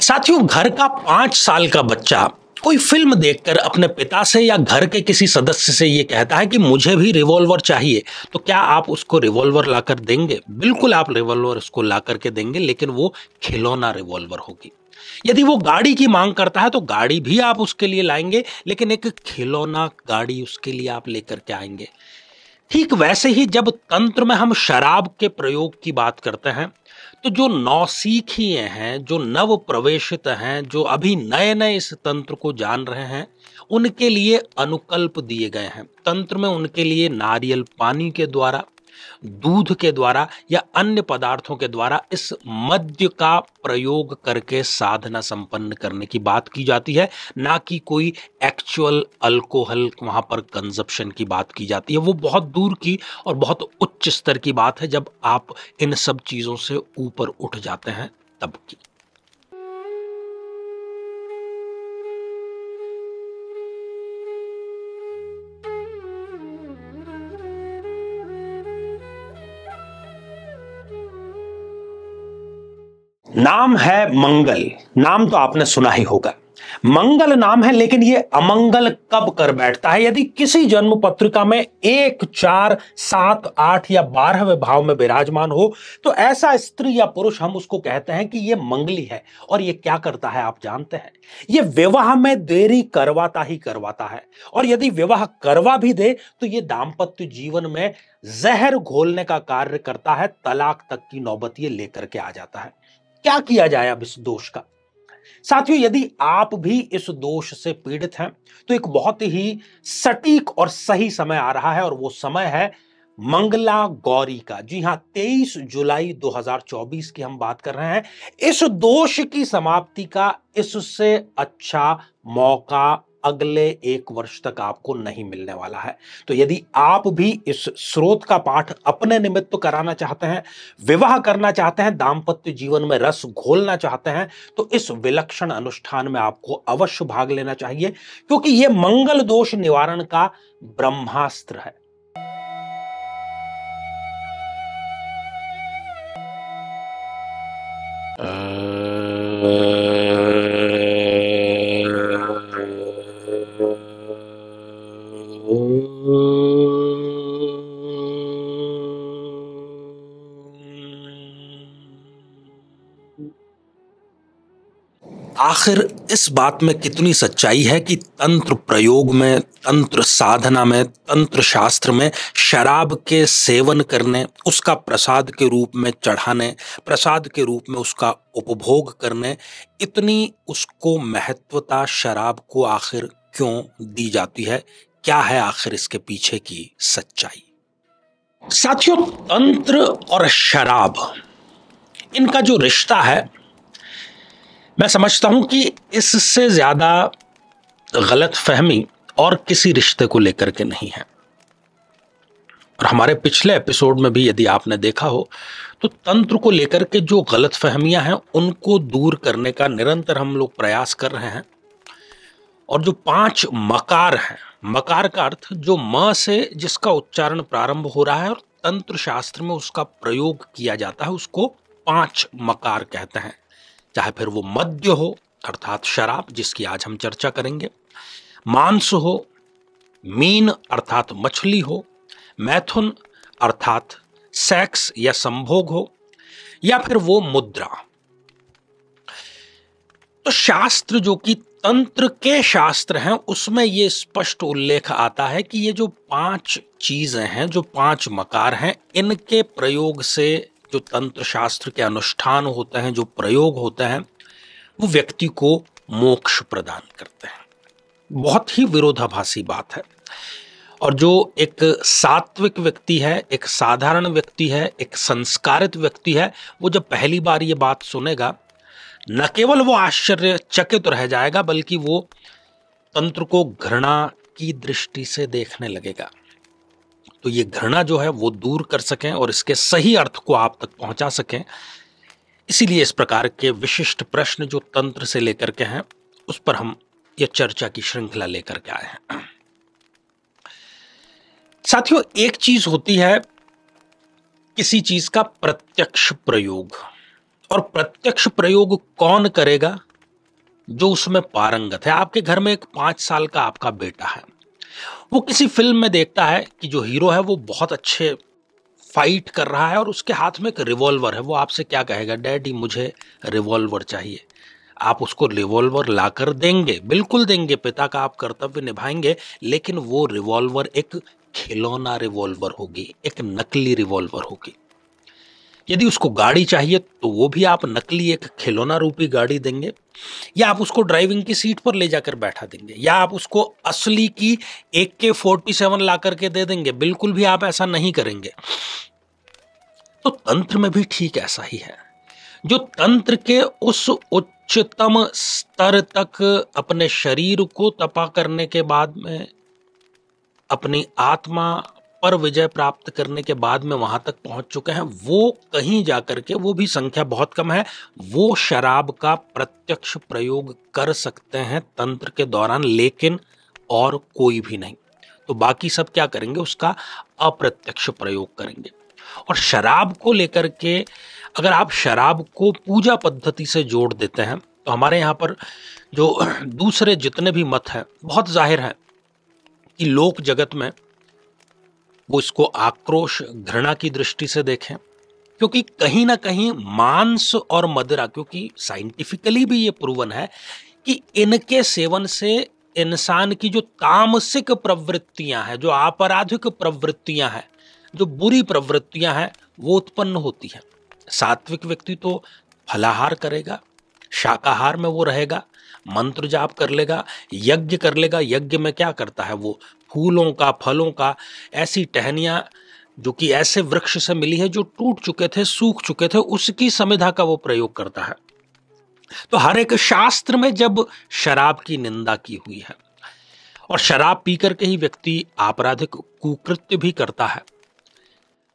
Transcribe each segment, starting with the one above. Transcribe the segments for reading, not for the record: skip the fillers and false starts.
साथियों, घर का 5 साल का बच्चा कोई फिल्म देखकर अपने पिता से या घर के किसी सदस्य से ये कहता है कि मुझे भी रिवॉल्वर चाहिए। तो क्या आप उसको रिवॉल्वर लाकर देंगे? बिल्कुल, आप रिवॉल्वर उसको ला करके देंगे, लेकिन वो खिलौना रिवॉल्वर होगी। यदि वो गाड़ी की मांग करता है तो गाड़ी भी आप उसके लिए लाएंगे, लेकिन एक खिलौना गाड़ी उसके लिए आप लेकर के आएंगे। ठीक वैसे ही जब तंत्र में हम शराब के प्रयोग की बात करते हैं, तो जो नौसिखिए हैं, जो नव प्रवेशित हैं, जो अभी नए नए इस तंत्र को जान रहे हैं, उनके लिए अनुकल्प दिए गए हैं। तंत्र में उनके लिए नारियल पानी के द्वारा, दूध के द्वारा या अन्य पदार्थों के द्वारा इस मद्य का प्रयोग करके साधना संपन्न करने की बात की जाती है, ना कि कोई एक्चुअल अल्कोहल वहां पर कंजप्शन की बात की जाती है। वो बहुत दूर की और बहुत उच्च स्तर की बात है, जब आप इन सब चीजों से ऊपर उठ जाते हैं तब की। नाम है मंगल। नाम तो आपने सुना ही होगा। मंगल नाम है, लेकिन यह अमंगल कब कर बैठता है? यदि किसी जन्म पत्रिका में 1, 4, 7, 8 या 12वें भाव में विराजमान हो, तो ऐसा स्त्री या पुरुष हम उसको कहते हैं कि यह मंगली है। और यह क्या करता है आप जानते हैं? यह विवाह में देरी करवाता ही करवाता है। और यदि विवाह करवा भी दे तो यह दाम्पत्य जीवन में जहर घोलने का कार्य करता है। तलाक तक की नौबत ये लेकर के आ जाता है। क्या किया जाए अब इस दोष का? साथियों, यदि आप भी इस दोष से पीड़ित हैं, तो एक बहुत ही सटीक और सही समय आ रहा है, और वो समय है मंगला गौरी का। जी हां, 23 जुलाई 2024 की हम बात कर रहे हैं। इस दोष की समाप्ति का इससे अच्छा मौका अगले 1 वर्ष तक आपको नहीं मिलने वाला है। तो यदि आप भी इस स्रोत का पाठ अपने निमित्त कराना चाहते हैं, विवाह करना चाहते हैं, दाम्पत्य जीवन में रस घोलना चाहते हैं, तो इस विलक्षण अनुष्ठान में आपको अवश्य भाग लेना चाहिए, क्योंकि यह मंगल दोष निवारण का ब्रह्मास्त्र है। आखिर इस बात में कितनी सच्चाई है कि तंत्र प्रयोग में, तंत्र साधना में, तंत्र शास्त्र में शराब के सेवन करने, उसका प्रसाद के रूप में चढ़ाने, प्रसाद के रूप में उसका उपभोग करने, इतनी उसको महत्वता शराब को आखिर क्यों दी जाती है? क्या है आखिर इसके पीछे की सच्चाई? साथियों, तंत्र और शराब, इनका जो रिश्ता है, मैं समझता हूं कि इससे ज्यादा गलतफहमी और किसी रिश्ते को लेकर के नहीं है। और हमारे पिछले एपिसोड में भी यदि आपने देखा हो, तो तंत्र को लेकर के जो गलतफहमियां हैं, उनको दूर करने का निरंतर हम लोग प्रयास कर रहे हैं। और जो 5 मकार हैं, मकार का अर्थ जो म से जिसका उच्चारण प्रारंभ हो रहा है और तंत्र शास्त्र में उसका प्रयोग किया जाता है, उसको 5 मकार कहते हैं। चाहे फिर वो मद्य हो अर्थात शराब, जिसकी आज हम चर्चा करेंगे, मांस हो, मीन अर्थात मछली हो, मैथुन अर्थात सेक्स या संभोग हो, या फिर वो मुद्रा। तो शास्त्र जो कि तंत्र के शास्त्र हैं, उसमें ये स्पष्ट उल्लेख आता है कि ये जो 5 चीजें हैं, जो 5 मकार हैं, इनके प्रयोग से जो तंत्र शास्त्र के अनुष्ठान होते हैं, जो प्रयोग होते हैं, वो व्यक्ति को मोक्ष प्रदान करते हैं। बहुत ही विरोधाभासी बात है। और जो एक सात्विक व्यक्ति है, एक साधारण व्यक्ति है, एक संस्कारित व्यक्ति है, वो जब पहली बार ये बात सुनेगा, न केवल वो आश्चर्यचकित रह जाएगा, बल्कि वो तंत्र को घृणा की दृष्टि से देखने लगेगा। तो ये घृणा जो है वो दूर कर सकें और इसके सही अर्थ को आप तक पहुंचा सकें, इसीलिए इस प्रकार के विशिष्ट प्रश्न जो तंत्र से लेकर के हैं, उस पर हम ये चर्चा की श्रृंखला लेकर के आए हैं। साथियों, एक चीज होती है किसी चीज का प्रत्यक्ष प्रयोग, और प्रत्यक्ष प्रयोग कौन करेगा जो उसमें पारंगत है। आपके घर में एक 5 साल का आपका बेटा है, वो किसी फिल्म में देखता है कि जो हीरो है वो बहुत अच्छे फाइट कर रहा है और उसके हाथ में एक रिवॉल्वर है। वो आपसे क्या कहेगा, डैडी मुझे रिवॉल्वर चाहिए। आप उसको रिवॉल्वर लाकर देंगे, बिल्कुल देंगे, पिता का आप कर्तव्य निभाएंगे, लेकिन वो रिवॉल्वर एक खिलौना रिवॉल्वर होगी, एक नकली रिवॉल्वर होगी। यदि उसको गाड़ी चाहिए तो वो भी आप नकली एक खिलौना रूपी गाड़ी देंगे, या आप उसको ड्राइविंग की सीट पर ले जाकर बैठा देंगे, या आप उसको असली की AK-47 ला करके दे देंगे। बिल्कुल भी आप ऐसा नहीं करेंगे। तो तंत्र में भी ठीक ऐसा ही है। जो तंत्र के उस उच्चतम स्तर तक अपने शरीर को तपा करने के बाद में, अपनी आत्मा पर विजय प्राप्त करने के बाद में वहां तक पहुंच चुके हैं, वो कहीं जाकर के, वो भी संख्या बहुत कम है, वो शराब का प्रत्यक्ष प्रयोग कर सकते हैं तंत्र के दौरान, लेकिन और कोई भी नहीं। तो बाकी सब क्या करेंगे, उसका अप्रत्यक्ष प्रयोग करेंगे। और शराब को लेकर के अगर आप शराब को पूजा पद्धति से जोड़ देते हैं, तो हमारे यहाँ पर जो दूसरे जितने भी मत हैं, बहुत जाहिर है कि लोक जगत में वो इसको आक्रोश घृणा की दृष्टि से देखें, क्योंकि कहीं ना कहीं मांस और मदिरा, क्योंकि साइंटिफिकली भी ये प्रूवन है कि इनके सेवन से इंसान की जो तामसिक प्रवृत्तियां हैं, जो आपराधिक प्रवृत्तियां हैं, जो बुरी प्रवृत्तियां हैं, वो उत्पन्न होती हैं। सात्विक व्यक्ति तो फलाहार करेगा, शाकाहार में वो रहेगा, मंत्र जाप कर लेगा, यज्ञ कर लेगा। यज्ञ में क्या करता है, वो फूलों का, फलों का, ऐसी टहनियां जो कि ऐसे वृक्ष से मिली है जो टूट चुके थे, सूख चुके थे, उसकी समिधा का वो प्रयोग करता है। तो हर एक शास्त्र में जब शराब की निंदा की हुई है, और शराब पी करके ही व्यक्ति आपराधिक कुकृत्य भी करता है,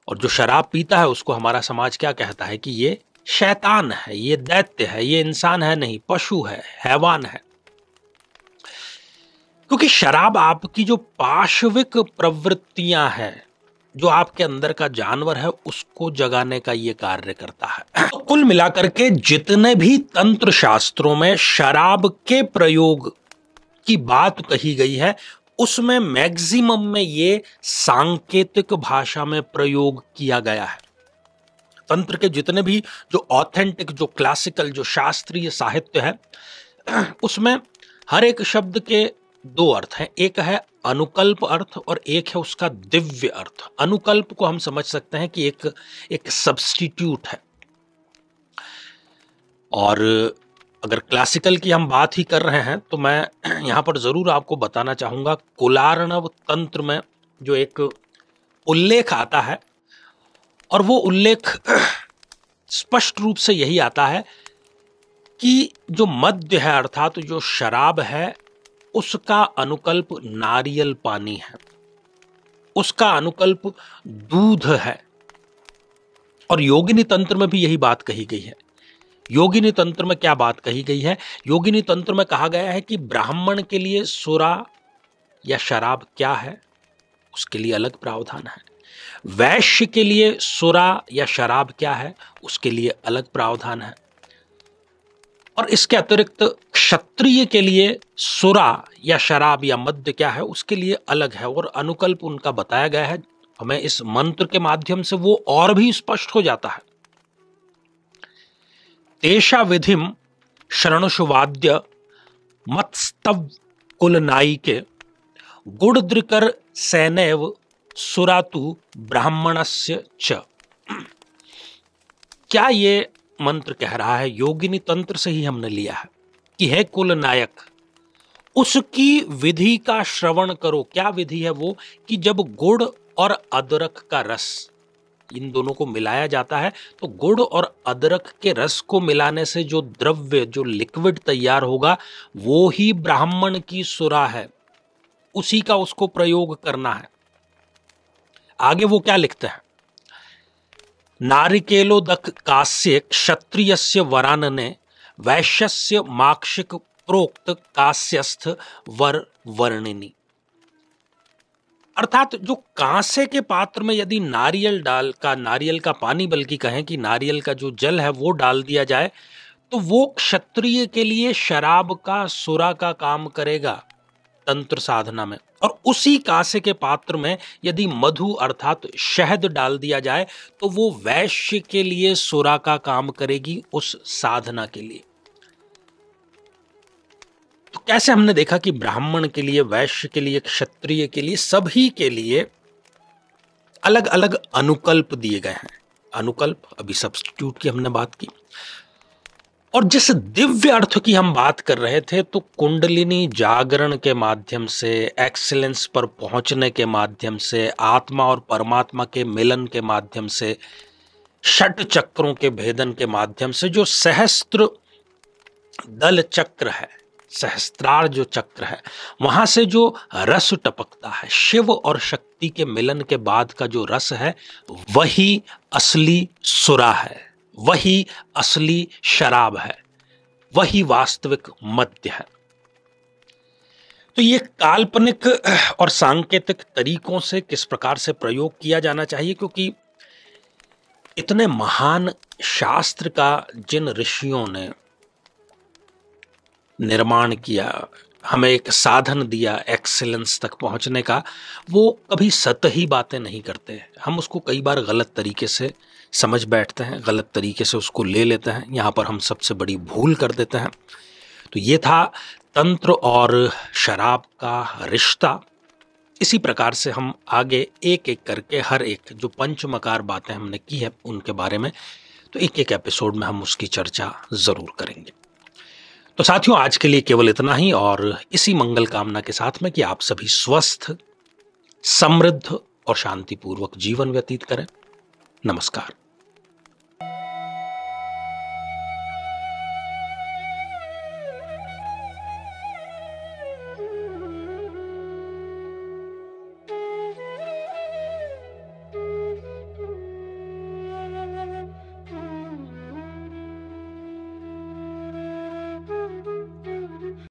और जो शराब पीता है उसको हमारा समाज क्या कहता है कि ये शैतान है, ये दैत्य है, ये इंसान है नहीं, पशु है, हैवान है। क्योंकि शराब आपकी जो पाशविक प्रवृत्तियां हैं, जो आपके अंदर का जानवर है, उसको जगाने का ये कार्य करता है। तो कुल मिलाकर के जितने भी तंत्र शास्त्रों में शराब के प्रयोग की बात कही गई है, उसमें मैक्सिमम में ये सांकेतिक भाषा में प्रयोग किया गया है। तंत्र के जितने भी जो ऑथेंटिक, जो क्लासिकल, जो शास्त्रीय साहित्य है, उसमें हर एक शब्द के दो अर्थ हैं। एक है अनुकल्प अर्थ और एक है उसका दिव्य अर्थ। अनुकल्प को हम समझ सकते हैं कि एक सब्स्टिट्यूट है। और अगर क्लासिकल की हम बात ही कर रहे हैं, तो मैं यहां पर जरूर आपको बताना चाहूंगा, कुलार्णव तंत्र में जो एक उल्लेख आता है, और वो उल्लेख स्पष्ट रूप से यही आता है कि जो मद्य है, अर्थात जो शराब है, उसका अनुकल्प नारियल पानी है, उसका अनुकल्प दूध है। और योगिनी तंत्र में भी यही बात कही गई है। योगिनी तंत्र में क्या बात कही गई है, योगिनी तंत्र में कहा गया है कि ब्राह्मण के लिए सुरा या शराब क्या है, उसके लिए अलग प्रावधान है। वैश्य के लिए सुरा या शराब क्या है, उसके लिए अलग प्रावधान है। और इसके अतिरिक्त क्षत्रिय के लिए सुरा या शराब या मद्य क्या है, उसके लिए अलग है, और अनुकल्प उनका बताया गया है। हमें इस मंत्र के माध्यम से वो और भी स्पष्ट हो जाता है। तेषा विधिम शरणुषु वाद्य मत्स्तव कुलनायिके गुड़द्रिकर सैनैव सुरातु ब्राह्मणस्य च। क्या ये मंत्र कह रहा है, योगिनी तंत्र से ही हमने लिया है कि है कुल नायक, उसकी विधि का श्रवण करो। क्या विधि है वो, कि जब गुड़ और अदरक का रस, इन दोनों को मिलाया जाता है, तो गुड़ और अदरक के रस को मिलाने से जो द्रव्य, जो लिक्विड तैयार होगा, वो ही ब्राह्मण की सुरा है, उसी का उसको प्रयोग करना है। आगे वो क्या लिखते हैं, नारिकेलोदक कास्य क्षत्रियस्य वरानने वैश्यस्य माक्षिक प्रोक्त कास्यस्थ वर वर्णिनी। अर्थात जो कांसे के पात्र में यदि नारियल का पानी, बल्कि कहें कि नारियल का जो जल है वो डाल दिया जाए, तो वो क्षत्रिय के लिए शराब का सुरा का काम करेगा तंत्र साधना में। और उसी कांसे के पात्र में यदि मधु अर्थात शहद डाल दिया जाए तो वो वैश्य के लिए सुरा का काम करेगी उस साधना के लिए। तो कैसे हमने देखा कि ब्राह्मण के लिए, वैश्य के लिए, क्षत्रिय के लिए, सभी के लिए अलग अलग अनुकल्प दिए गए हैं। अनुकल्प, अभी सब्स्टिट्यूट की हमने बात की। और जिस दिव्य अर्थ की हम बात कर रहे थे, तो कुंडलिनी जागरण के माध्यम से, एक्सीलेंस पर पहुंचने के माध्यम से, आत्मा और परमात्मा के मिलन के माध्यम से, षट चक्रों के भेदन के माध्यम से जो सहस्त्र दल चक्र है, सहस्त्रार जो चक्र है, वहां से जो रस टपकता है, शिव और शक्ति के मिलन के बाद का जो रस है, वही असली सुरा है, वही असली शराब है, वही वास्तविक मद्य है। तो ये काल्पनिक और सांकेतिक तरीकों से किस प्रकार से प्रयोग किया जाना चाहिए, क्योंकि इतने महान शास्त्र का जिन ऋषियों ने निर्माण किया, हमें एक साधन दिया एक्सीलेंस तक पहुंचने का, वो कभी सतही बातें नहीं करते। हम उसको कई बार गलत तरीके से समझ बैठते हैं, गलत तरीके से उसको ले लेते हैं, यहाँ पर हम सबसे बड़ी भूल कर देते हैं। तो ये था तंत्र और शराब का रिश्ता। इसी प्रकार से हम आगे एक एक करके हर एक जो पंचमकार बातें हमने की है उनके बारे में, तो एक एक एपिसोड में हम उसकी चर्चा जरूर करेंगे। तो साथियों, आज के लिए केवल इतना ही, और इसी मंगल कामना के साथ में कि आप सभी स्वस्थ, समृद्ध और शांतिपूर्वक जीवन व्यतीत करें। नमस्कार।